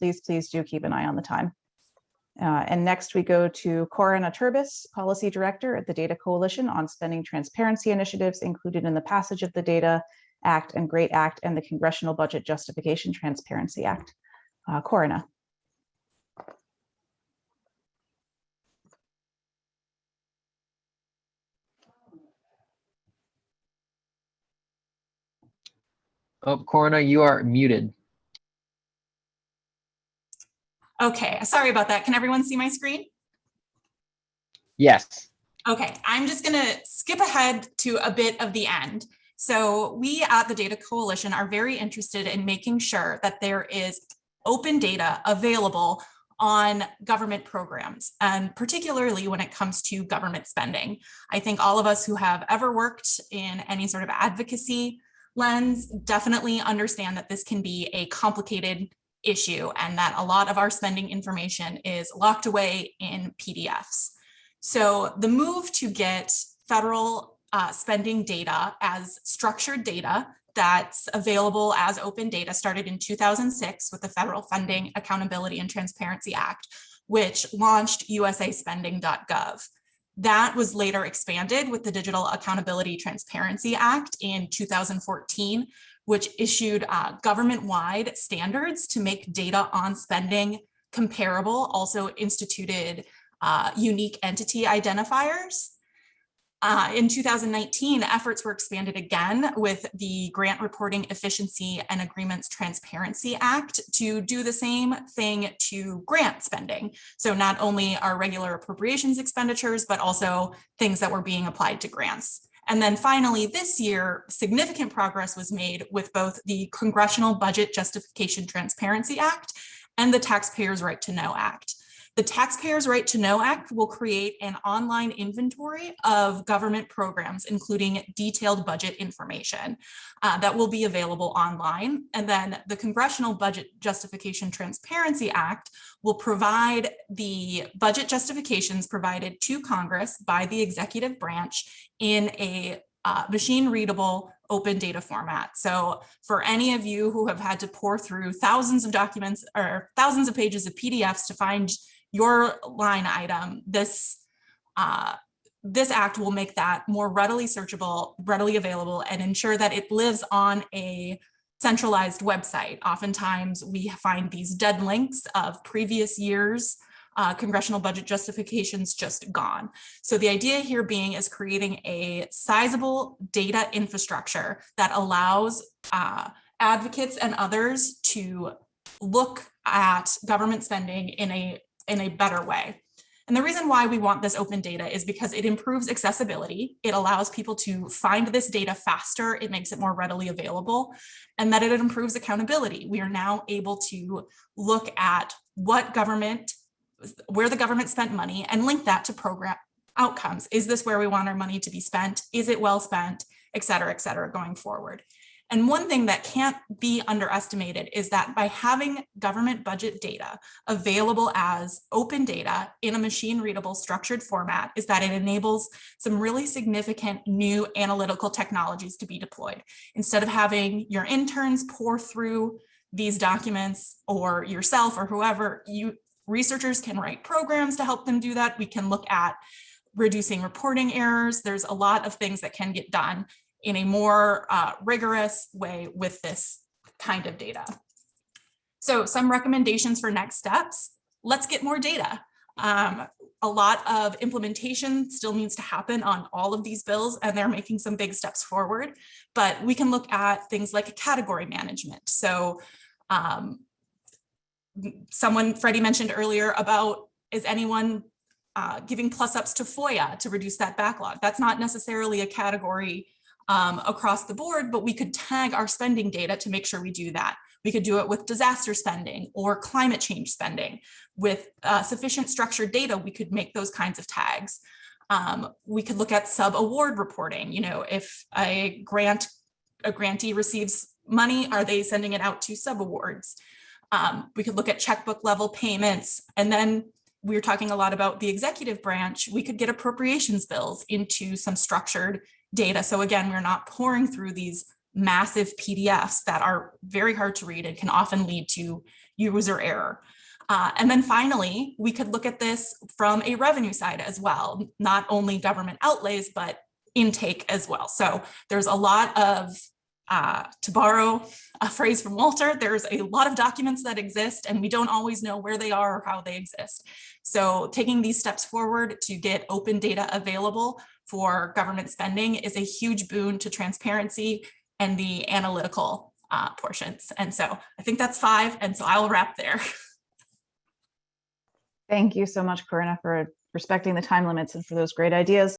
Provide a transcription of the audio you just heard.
please do keep an eye on the time. And next we go to Corinna Turbes, Policy Director at the Data Coalition on Spending Transparency Initiatives included in the passage of the Data Act and GREAT Act and the Congressional Budget Justification Transparency Act. Corinna. Oh, Corinna, you are muted. Okay, sorry about that. Can everyone see my screen? Yes. Okay, I'm just gonna skip ahead to a bit of the end. So we at the Data Coalition are very interested in making sure that there is open data available on government programs, and particularly when it comes to government spending. I think all of us who have ever worked in any sort of advocacy lens definitely understand that this can be a complicated issue and that a lot of our spending information is locked away in PDFs. So the move to get federal spending data as structured data that's available as open data started in 2006 with the Federal Funding, Accountability, and Transparency Act, which launched usaspending.gov. That was later expanded with the Digital Accountability Transparency Act in 2014, which issued government-wide standards to make data on spending comparable, also instituted unique entity identifiers. In 2019, efforts were expanded again with the Grant Reporting Efficiency and Agreements Transparency Act to do the same thing to grant spending. So not only our regular appropriations expenditures, but also things that were being applied to grants. And then finally, this year, significant progress was made with both the Congressional Budget Justification Transparency Act and the Taxpayers' Right to Know Act. The Taxpayers' Right to Know Act will create an online inventory of government programs, including detailed budget information that will be available online. And then the Congressional Budget Justification Transparency Act will provide the budget justifications provided to Congress by the executive branch in a machine-readable open data format. So for any of you who have had to pour through thousands of documents or thousands of pages of PDFs to find your line item, this act will make that more readily searchable, readily available, and ensure that it lives on a centralized website. Oftentimes we find these dead links of previous years congressional budget justifications just gone. So the idea here being is creating a sizable data infrastructure that allows advocates and others to look at government spending in a better way. And the reason why we want this open data is because it improves accessibility. It allows people to find this data faster. It makes it more readily available, and that it improves accountability. We are now able to look at where the government spent money and link that to program outcomes. Is this where we want our money to be spent? Is it well spent, et cetera, going forward. And one thing that can't be underestimated is that by having government budget data available as open data in a machine readable structured format is that it enables some really significant new analytical technologies to be deployed. Instead of having your interns pour through these documents or yourself or whoever, researchers can write programs to help them do that. We can look at reducing reporting errors. There's a lot of things that can get done in a more rigorous way with this kind of data. So some recommendations for next steps. Let's get more data. A lot of implementation still needs to happen on all of these bills, and they're making some big steps forward, but we can look at things like category management. So Freddie mentioned earlier about, is anyone giving plus ups to FOIA to reduce that backlog? That's not necessarily a category across the board, but we could tag our spending data to make sure we do that. We could do it with disaster spending or climate change spending. With sufficient structured data, we could make those kinds of tags. We could look at sub-award reporting. If a grantee receives money, are they sending it out to sub-awards? We could look at checkbook level payments. And then we were talking a lot about the executive branch. We could get appropriations bills into some structured data. So again, we're not pouring through these massive PDFs that are very hard to read and can often lead to, user error. And then finally, we could look at this from a revenue side as well, not only government outlays, but intake as well. So there's a lot of, to borrow a phrase from Walter, there's a lot of documents that exist and we don't always know where they are or how they exist. So taking these steps forward to get open data available for government spending is a huge boon to transparency and the analytical portions. And so I think that's 5. And so I'll wrap there. Thank you so much, Corinna, for respecting the time limits and for those great ideas.